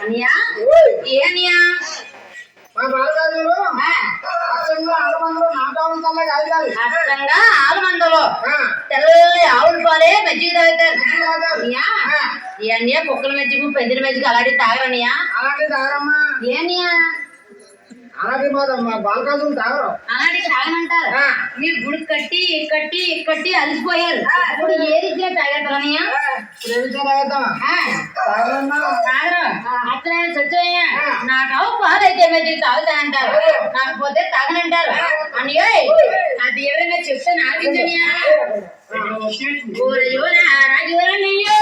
అనియా ఏ అనియా మా బాలగారు అచ్చంగా ఆలమందలో నాటవంతల్లా కాదు కాదు అచ్చంగా ఆలమందలో తెల్లని ఆవుల పాలే మజ్జిగ తాగుతారు అనియా ఏ అనియా కుక్కల మజ్జిగ పెద్దల మజ్జిగ అలాంటివి తాగరనియా అలాంటి తాగరమ్మా ఏ అనియా అలాంటి మా బాలగారు తాగరు అలాంటివి తాగనంటారు మీరు గుడి కట్టి కట్టి కట్టి అలసిపోయారు ఇప్పుడు ఏది ఇచ్చినా తాగేస్తారనియా తాగరు అసలే సత్యయ్యా నాకు పాలైతే మజ్జిగ తాగుతానంటారు కాకపోతే తాగనంటారు అనియో అది ఎవరైనా చెప్తే నాకించనియా రాజువరనియో